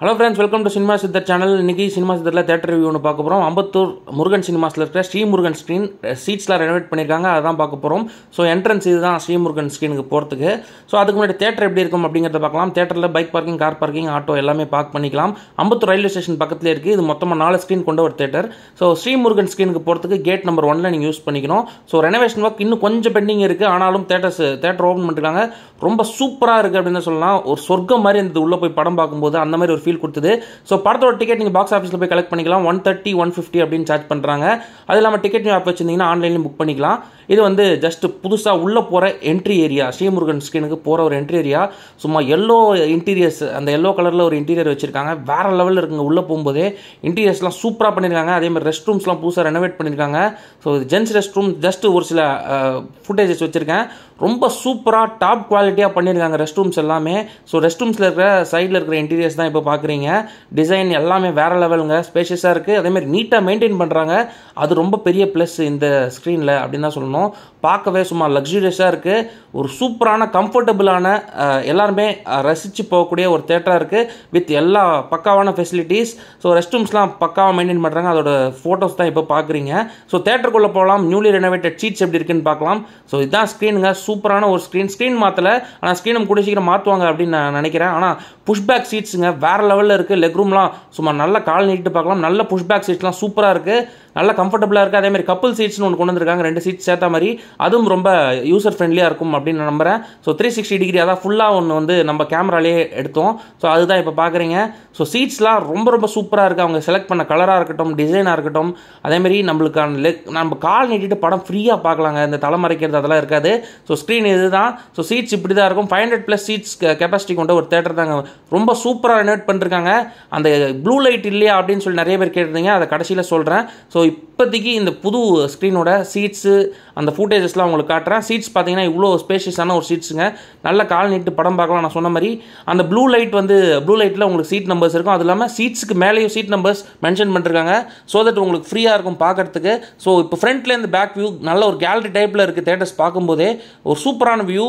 Hello friends, welcome to Cinema Siddhar channel. இன்னைக்கு cinema சித்தர்ல theatre review ஒன்று பார்க்க போகிறோம். அம்பத்தூர் முருகன் சினிமாஸில் இருக்கிற ஸ்ரீ முருகன் ஸ்க்ரீன் சீட்ஸ்லாம் ரெனோவேட் பண்ணியிருக்காங்க, அதான் பார்க்க போகிறோம். ஸோ என்ட்ரன்ஸ் இதுதான் ஸ்ரீ முருகன் ஸ்க்ரீனுக்கு போகிறதுக்கு. ஸோ அதுக்கு முன்னாடி தேட்டர் எப்படி இருக்கும் அப்படிங்கிறத பார்க்கலாம். தேட்டரில் bike parking, car parking, auto எல்லாமே பார்க் பண்ணிக்கலாம். அம்பத்தூர் ரயில்வே ஸ்டேஷன் பக்கத்தில் இருக்குது. இது மொத்தமாக 4 ஸ்க்ரீன் கொண்ட ஒரு தேட்டர். ஸோ ஸ்ரீ முருகன் ஸ்க்ரீனுக்கு போகிறதுக்கு கேட் நம்பர் 1ல் நீங்கள் யூஸ் பண்ணிக்கணும். ஸோ ரெனோவேஷன் ஒர்க் இன்னும் கொஞ்சம் பெண்டிங் இருக்குது, ஆனாலும் தேட்டர் ஓப்பன் பண்ணிருக்காங்க. ரொம்ப சூப்பராக இருக்குது அப்படின்னு சொல்லலாம். ஒரு சொர்க்கம் மாதிரி இருந்தது உள்ளே போய் படம் பார்க்கும்போது, அந்த மாதிரி ஒரு ஃபீல் கொடுத்தது. ஸோ படத்தோட டிக்கெட் நீங்கள் பாக்ஸ் ஆஃபீஸில் போய் கலெக்ட் பண்ணிக்கலாம். 130, 150 அப்படின்னு சார்ஜ் பண்ணுறாங்க. அது இல்லாமல் டிக்கெட் ஆப் வச்சிருந்தீங்கன்னா ஆன்லைன்லையும் புக் பண்ணிக்கலாம். இது வந்து ஜஸ்ட் புதுசாக உள்ளே போகிற என்ட்ரி ஏரியா, ஸ்ரீமுருகன் ஸ்க்ரீனுக்கு போகிற ஒரு என்ட்ரி ஏரியா. சும்மா எல்லோ இன்டீரியர்ஸ், அந்த எல்லோ கலரில் ஒரு இன்டீரியர் வச்சிருக்காங்க. வேற லெவலில் இருக்குங்க. உள்ளே போகும்போதே இன்டீரியர்ஸ்லாம் சூப்பராக பண்ணியிருக்காங்க. அதே மாதிரி ரெஸ்ட் ரூம்ஸ்லாம் புதுசாக ரெனோவேட் பண்ணியிருக்காங்க. So gents rest room just ஒரு சில ஃபுட்டேஜஸ் வச்சுருக்கேன். ரொம்ப சூப்பராக டாப் குவாலிட்டியாக பண்ணியிருக்காங்க ரெஸ்ட் ரூம்ஸ் எல்லாமே. ஸோ ரெஸ்ட் ரூம்ஸில் இருக்கிற சைடில் இருக்கிற இன்டீரியர்ஸ் தான் இப்போ பார்க்குறீங்க. டிசைன் எல்லாமே வேறு லெவலுங்க. ஸ்பேஷியஸாக இருக்குது. அதேமாதிரி நீட்டாக மெயின்டைன் பண்ணுறாங்க. அது ரொம்ப பெரிய ப்ளஸ் இந்த ஸ்க்ரீனில் அப்படின்னு தான் சொல்லணும். பார்க்கவே சும்மா லக்ஸூரியஸாக இருக்குது. ஒரு சூப்பரான கம்ஃபர்டபுளான எல்லாருமே ரசித்து போகக்கூடிய ஒரு தேட்டராக இருக்குது, வித் எல்லா பக்காவான ஃபெசிலிட்டிஸ். ஸோ ரெஸ்ட் ரூம்ஸ்லாம் பக்காவாக மெயின்டைன் பண்ணுறாங்க. அதோட ஃபோட்டோஸ் தான் இப்போ பார்க்குறீங்க. ஸோ தேட்டருக்குள்ளே போகலாம். நியூலி ரெனோவேட்டட் சீட்ஸ் எப்படி இருக்குன்னு பார்க்கலாம். ஸோ இதுதான் ஸ்க்ரீனுங்க. சூப்பரான ஒரு ஸ்க்ரீன் மாற்றலை, ஆனால் ஸ்க்ரீனும் கூட சீக்கிரம் மாற்றுவாங்க அப்படின்னு நான் நினைக்கிறேன். ஆனால் புஷ்பேக் சீட்ஸுங்க வேறு லெவலில் இருக்குது. லெக் ரூம்லாம் சும்மா நல்ல கால் நீட்டு பார்க்கலாம். நல்ல புஷ்பேக் சீட்ஸ்லாம் சூப்பராக இருக்குது, நல்லா கம்ஃபர்டபுளாக இருக்குது. அதேமாதிரி கப்புள் சீட்ஸ்னு ஒன்று கொண்டு வந்திருக்காங்க, 2 சீட்ஸ் சேர்த்த மாதிரி. அதுவும் ரொம்ப யூசர் ஃப்ரெண்ட்லியாக இருக்கும் அப்படின்னு நான் நம்புகிறேன். ஸோ 360 டிகிரி, அதான் ஃபுல்லாக ஒன்று வந்து நம்ம கேமராலேயே எடுத்தோம். ஸோ அதுதான் இப்போ பார்க்குறீங்க. ஸோ சீட்ஸ்லாம் ரொம்ப ரொம்ப சூப்பராக இருக்குது. அவங்க செலக்ட் பண்ண கலராக இருக்கட்டும், டிசைனாக இருக்கட்டும். அதேமாதிரி நம்மளுக்கான நம்ம கால் நீட்டிட்டு படம் ஃப்ரீயாக பார்க்கலாங்க. இந்த தலைமறைக்கிறது அதெல்லாம் இருக்காது. ஸோ ஸ்க்ரீன் இது தான். ஸோ சீட்ஸ் இப்படி தான் இருக்கும். 500+ சீட்ஸ் கெப்பாசிட்டி கொண்ட ஒரு தேட்டர் தாங்க. ரொம்ப சூப்பராக ரெனோவேட் பண்ணிருக்காங்க. அந்த ப்ளூ லைட் இல்லையா அப்படின்னு சொல்லி நிறைய பேர் கேட்டிருந்தீங்க, அதை கடைசியில் சொல்கிறேன். ஸோ இப்போதைக்கு இந்த புது ஸ்க்ரீனோட சீட்ஸு அந்த ஃபுட்டேஜஸ்லாம் உங்களுக்கு காட்டுறேன். சீட்ஸ் பார்த்தீங்கன்னா இவ்வளோ ஸ்பேஷியஸான ஒரு சீட்ஸுங்க. நல்ல கால் நீட்டு படம் பார்க்கலாம். நான் சொன்ன மாதிரி அந்த ப்ளூ லைட்டில் உங்களுக்கு சீட் நம்பர்ஸ் இருக்கும். அது இல்லாமல் சீட்ஸுக்கு மேலேயும் சீட் நம்பர்ஸ் மென்ஷன் பண்ணிருக்காங்க. ஸோ தட் உங்களுக்கு ஃப்ரீயாக இருக்கும் பார்க்கறதுக்கு. ஸோ இப்போ ஃப்ரண்ட்லேருந்து பேக் வியூ நல்ல ஒரு கேலரி டைப்பில் இருக்குது. தேட்டர்ஸ் பார்க்கும்போதே ஒரு சூப்பரான வியூ,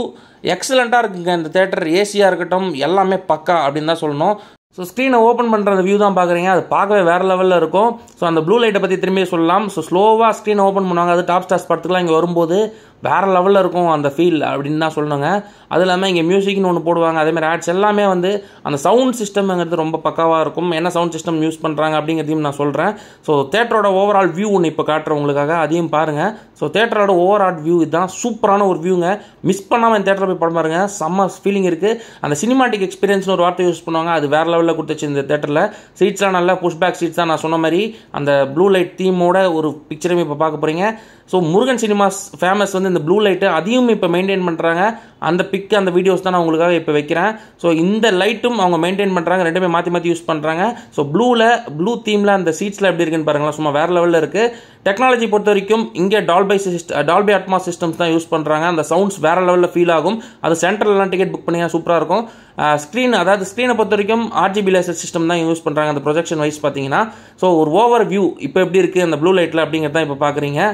எக்ஸலண்ட்டாக இருக்குங்க இந்த தேட்டர். ஏசியாக இருக்கட்டும் எல்லாமே பக்கா அப்படின்னு தான் சொல்லணும். ஸோ ஸ்க்ரீனை ஓப்பன் பண்ணுற அந்த வியூ தான் பார்க்குறீங்க. அது பார்க்கவே வேறு லெவலில் இருக்கும். ஸோ அந்த ப்ளூ லைட்டை பற்றி திரும்பி சொல்லலாம். ஸோ ஸ்லோவாக ஸ்க்ரீனை ஓப்பன் பண்ணுவாங்க. அது டாப் ஸ்டார்ஸ் படத்துக்குலாம் இங்கே வரும்போது வேறு லெவலில் இருக்கும் அந்த ஃபீல் அப்படின்னு தான் சொல்லணுங்க. அது இல்லாமல் இங்கே மியூசிக்னு ஒன்று போடுவாங்க. அதேமாதிரி ஆட்ஸ் எல்லாமே வந்து அந்த சவுண்ட் சிஸ்டம்ங்கிறது ரொம்ப பக்காவாக இருக்கும். என்ன சவுண்ட் சிஸ்டம் யூஸ் பண்ணுறாங்க அப்படிங்கிறதையும் நான் சொல்கிறேன். ஸோ தேட்டரோட ஓவரால் வியூ ஒன்று இப்போ காட்டுறேன் உங்களுக்காக, அதையும் பாருங்கள். ஸோ தேட்டரோட ஓவரால் வியூ இதுதான். சூப்பரான ஒரு வியூங்க. மிஸ் பண்ணாமல் இந்த தேட்டரில் போய் படம் பாருங்க. செம்ம ஃபீலிங் இருக்குது. அந்த சினிமாட்டிக் எக்ஸ்பீரியன்ஸ்னு ஒரு வார்த்தை யூஸ் பண்ணுவாங்க, அது வேறு லெவலில் கொடுத்துச்சு இந்த தேட்டரில். சீட்ஸ்லாம் நல்லா புஷ்பேக் சீட்ஸ் தான். நான் சொன்ன மாதிரி அந்த ப்ளூ லைட் தீமோட ஒரு பிக்சரையும் இப்போ பார்க்க போகிறீங்க. ஸோ முருகன் சினிமாஸ் ஃபேமஸ் வந்து இந்த ப்ளூ லைட்டு, அதையும் இப்போ மெயின்டைன் பண்ணுறாங்க. அந்த வீடியோஸ் தான் நான் உங்களுக்காக இப்போ வைக்கிறேன். ஸோ இந்த லைட்டும் அவங்க மெயின்டைன் பண்ணுறாங்க. ரெண்டுமே மாற்றி யூஸ் பண்ணுறாங்க. ஸோ ப்ளூ தீமில் அந்த சீட்ஸில் எப்படி இருக்குன்னு பாருங்களா, சும்மா வேறு லெவலில் இருக்குது. டெக்னாலஜி பொறுத்த வரைக்கும் இங்கே டால்பி அட்மாஸ் சிஸ்டம்ஸ் தான் யூஸ் பண்ணுறாங்க. அந்த சவுண்ட்ஸ் வேறு லெவலில் ஃபீல் ஆகும். அது சென்ட்ரல்லாம் டிக்கெட் புக் பண்ணிங்கன்னா சூப்பராக இருக்கும். ஸ்க்ரீனை பொறுத்த வரைக்கும் RGB லேசர் சிஸ்டம் தான் யூஸ் பண்ணுறாங்க அந்த ப்ரொஜெக்ஷன் வைஸ் பார்த்தீங்கன்னா. ஸோ ஒரு ஓவர் வியூ இப்போ எப்படி இருக்குது அந்த ப்ளூ லைட்டில் அப்படிங்கிறத இப்போ பார்க்குறீங்க.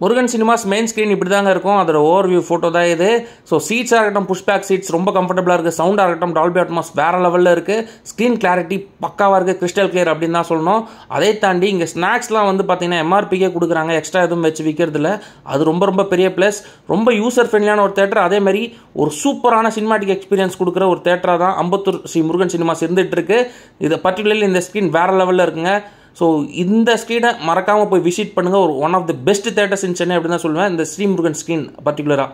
முருகன் சினிமாஸ் மெயின் ஸ்க்ரீன் இப்படி தாங்க இருக்கும். அதோட ஓவர் வியூ ஃபோட்டோ தான் இது. ஸோ சீட்ஸாக இருக்கட்டும், புஷ்பேக் சீட்ஸ் ரொம்ப கம்ஃபர்டபுளாக இருக்குது. சவுண்டாக இருக்கட்டும், டால்பி அட்மாஸ் வேறு லெவலில் இருக்குது. ஸ்க்ரீன் கிளாரிட்டி பக்காவாக இருக்குது, கிறிஸ்டல் கிளியர் அப்படின்னு தான் சொல்லணும். அதை தாண்டி இங்கே ஸ்நாக்ஸ்லாம் வந்து பார்த்தீங்கன்னா MRPக்கே கொடுக்குறாங்க, எக்ஸ்ட்ரா எதுவும் வச்சு விற்கிறதுல. அது ரொம்ப ரொம்ப பெரிய ப்ளஸ். ரொம்ப யூசர் ஃப்ரெண்ட்லியான ஒரு தேட்டர். அதேமாதிரி ஒரு சூப்பரான சினிமாட்டிக் எக்ஸ்பீரியன்ஸ் கொடுக்குற ஒரு தேட்டராக தான் அம்பத்தூர் ஸ்ரீ முருகன் சினிமாஸ் இருந்துகிட்டு இருக்கு. இது பர்டிகுலர்லி இந்த ஸ்க்ரீன் வேறு லெவலில் இருக்குங்க. ஸோ இந்த ஸ்க்ரீனை மறக்காமல் போய் விசிட் பண்ணுங்கள். One of the best theatres in Chennai அப்படின்னு தான் சொல்லுவேன் இந்த ஸ்ரீ முருகன் ஸ்க்ரீன் பர்டிகுலராக.